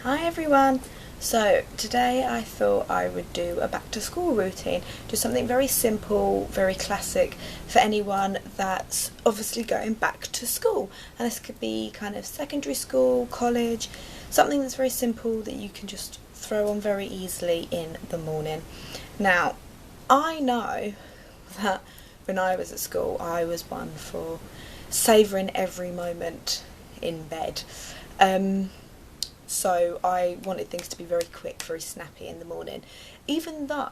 Hi everyone! So today I thought I would do a back to school routine, just something very simple, very classic for anyone that's obviously going back to school. And this could be kind of secondary school, college, something that's very simple that you can just throw on very easily in the morning. Now, I know that when I was at school I was one for savouring every moment in bed. So I wanted things to be very quick, very snappy in the morning. Even though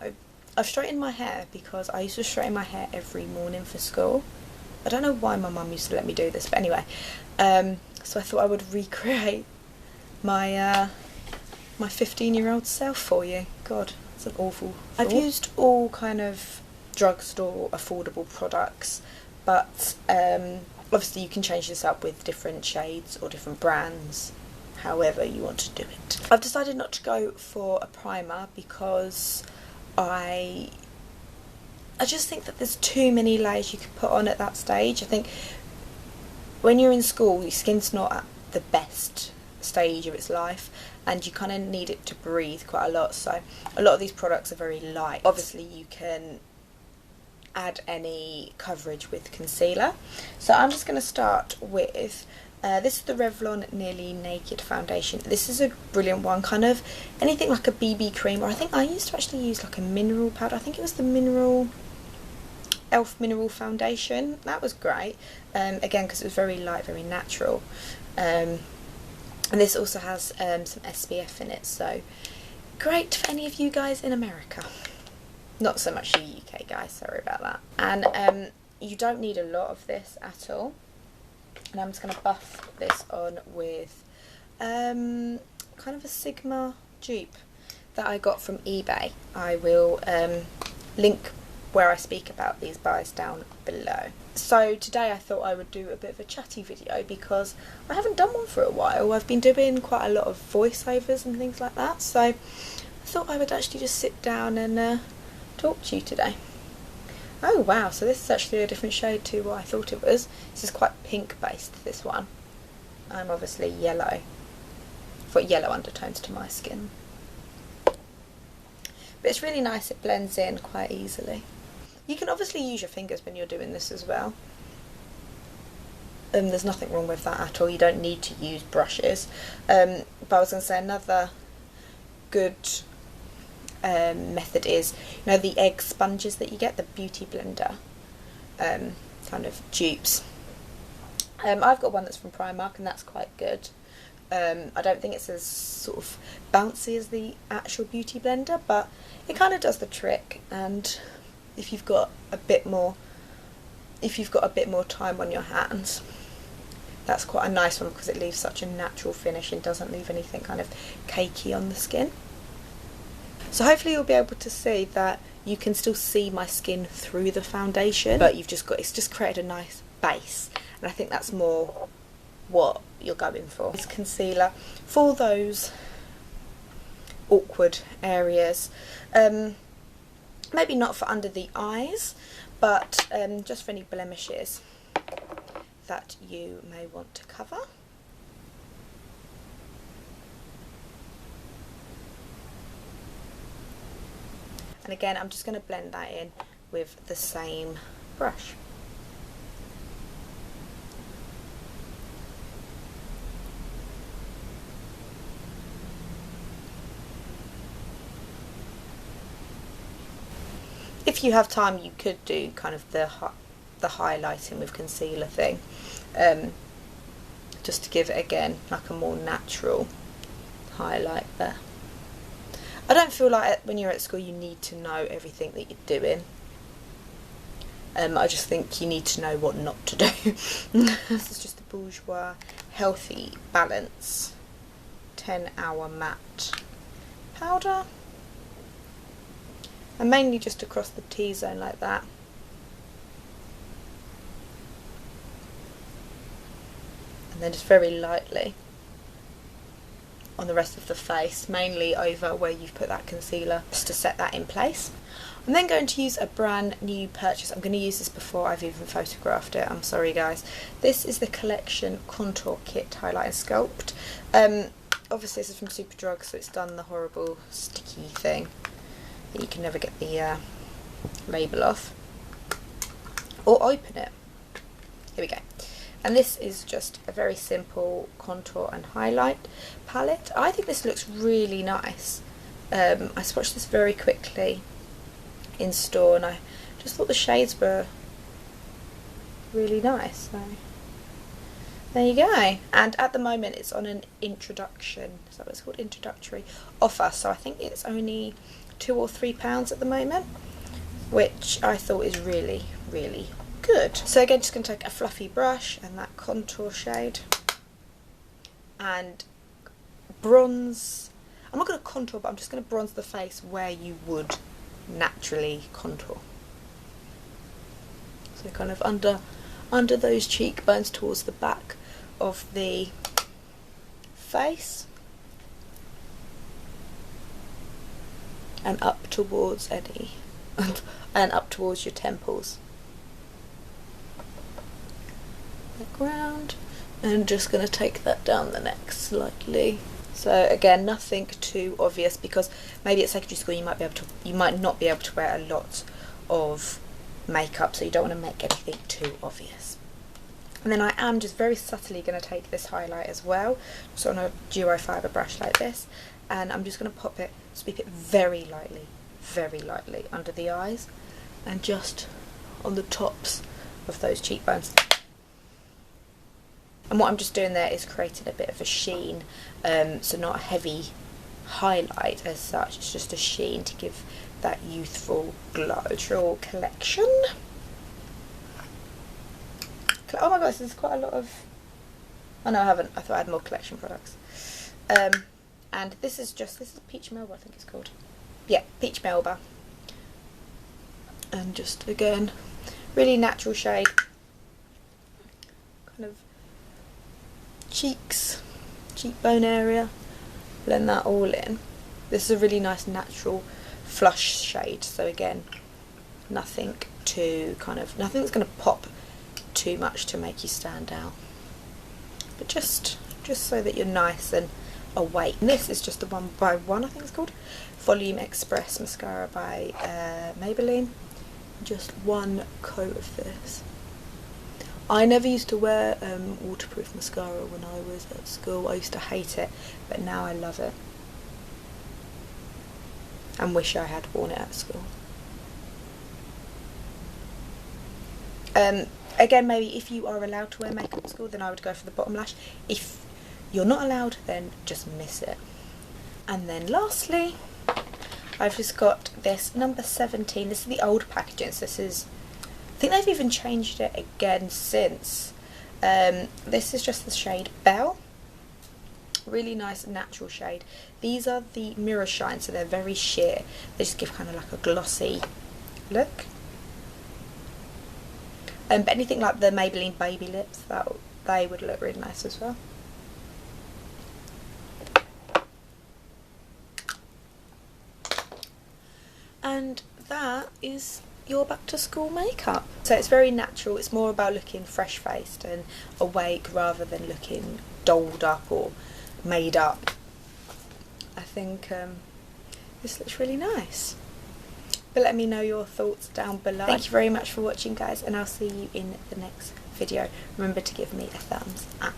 I've straightened my hair, because I used to straighten my hair every morning for school. I don't know why my mum used to let me do this, but anyway. So I thought I would recreate my my 15-year-old self for you. God, that's an awful thought. I've used all kind of drugstore affordable products, but obviously you can change this up with different shades or different brands, however you want to do it. I've decided not to go for a primer because I just think that there's too many layers you could put on at that stage. I think when you're in school, your skin's not at the best stage of its life and you kind of need it to breathe quite a lot, so a lot of these products are very light. Obviously you can add any coverage with concealer, so I'm just going to start with this is the Revlon Nearly Naked foundation. This is a brilliant one, kind of anything like a BB cream, or I think I used to actually use like a mineral powder. I think it was the Elf Mineral Foundation. That was great, again because it was very light, very natural, and this also has some SPF in it, so great for any of you guys in America. Not so much you UK guys, sorry about that. And you don't need a lot of this at all. And I'm just going to buff this on with kind of a Sigma dupe that I got from eBay. I will link where I speak about these buys down below. So today I thought I would do a bit of a chatty video because I haven't done one for a while. I've been doing quite a lot of voiceovers and things like that, so I thought I would actually just sit down and talk to you today. Oh wow, so this is actually a different shade to what I thought it was. This is quite pink based, this one. I'm obviously yellow. I've got yellow undertones to my skin. But it's really nice, it blends in quite easily. You can obviously use your fingers when you're doing this as well. There's nothing wrong with that at all, you don't need to use brushes. But I was going to say another good method is, you know, the egg sponges that you get, the beauty blender kind of dupes. I've got one that's from Primark and that's quite good. I don't think it's as sort of bouncy as the actual beauty blender, but it kind of does the trick. And if you've got a bit more time on your hands, that's quite a nice one because it leaves such a natural finish and doesn't leave anything kind of cakey on the skin. So hopefully you'll be able to see that you can still see my skin through the foundation, but it's just created a nice base, and I think that's more what you're going for. It's concealer for those awkward areas, maybe not for under the eyes, but just for any blemishes that you may want to cover. And again, I'm just going to blend that in with the same brush. If you have time, you could do kind of the highlighting with concealer thing, just to give it again like a more natural highlight there. I don't feel like when you're at school you need to know everything that you're doing. I just think you need to know what not to do. This is just the Bourjois Healthy Balance 10-hour matte powder. And mainly just across the T-zone like that. And then just very lightly on the rest of the face, mainly over where you've put that concealer, just to set that in place. I'm then going to use a brand new purchase. I'm going to use this before I've even photographed it. I'm sorry guys. This is the Collection Contour Kit Highlight and Sculpt. Obviously this is from Superdrug, so it's done the horrible sticky thing that you can never get the label off. Or open it. Here we go. And this is just a very simple contour and highlight palette. I think this looks really nice. I swatched this very quickly in store and I just thought the shades were really nice. So there you go. And at the moment it's on an introduction, is that what it's called? Introductory offer. So I think it's only £2 or £3 at the moment, which I thought is really, really good. So again, just going to take a fluffy brush and that contour shade and bronze. I'm not going to contour, but I'm just going to bronze the face where you would naturally contour. So kind of under those cheekbones towards the back of the face and up towards and up towards your temples. Background, and just going to take that down the neck slightly. So again, nothing too obvious, because maybe at secondary school you might not be able to wear a lot of makeup, so you don't want to make anything too obvious. And then I am just very subtly going to take this highlight as well, just on a duo fibre brush like this, and I'm just going to sweep it very lightly under the eyes and just on the tops of those cheekbones. And what I'm just doing there is creating a bit of a sheen, so not a heavy highlight as such, it's just a sheen to give that youthful glow. Natural collection. Oh my gosh, there's quite a lot of... Oh no, I haven't. I thought I had more collection products. And this is Peach Melba, I think it's called. Yeah, Peach Melba. And just, again, really natural shade. Kind of cheekbone area, blend that all in. This is a really nice natural flush shade, so again, nothing that's going to pop too much to make you stand out, but just so that you're nice and awake. And this is just the 1x1, I think it's called, Volume Express mascara by Maybelline. Just one coat of this. I never used to wear waterproof mascara when I was at school. I used to hate it, but now I love it and wish I had worn it at school. Again, maybe if you are allowed to wear makeup at school, then I would go for the bottom lash. If you're not allowed, then just miss it. And then lastly, I've just got this number 17. This is the old packaging, so this is... I think they've even changed it again since. This is just the shade Belle. Really nice natural shade. These are the mirror shine, so they're very sheer. They just give kind of like a glossy look. But anything like the Maybelline Baby Lips, they would look really nice as well. And that is your back to school makeup. So it's very natural, it's more about looking fresh faced and awake rather than looking dolled up or made up. I think this looks really nice. But let me know your thoughts down below. Thank you very much for watching, guys, and I'll see you in the next video. Remember to give me a thumbs up.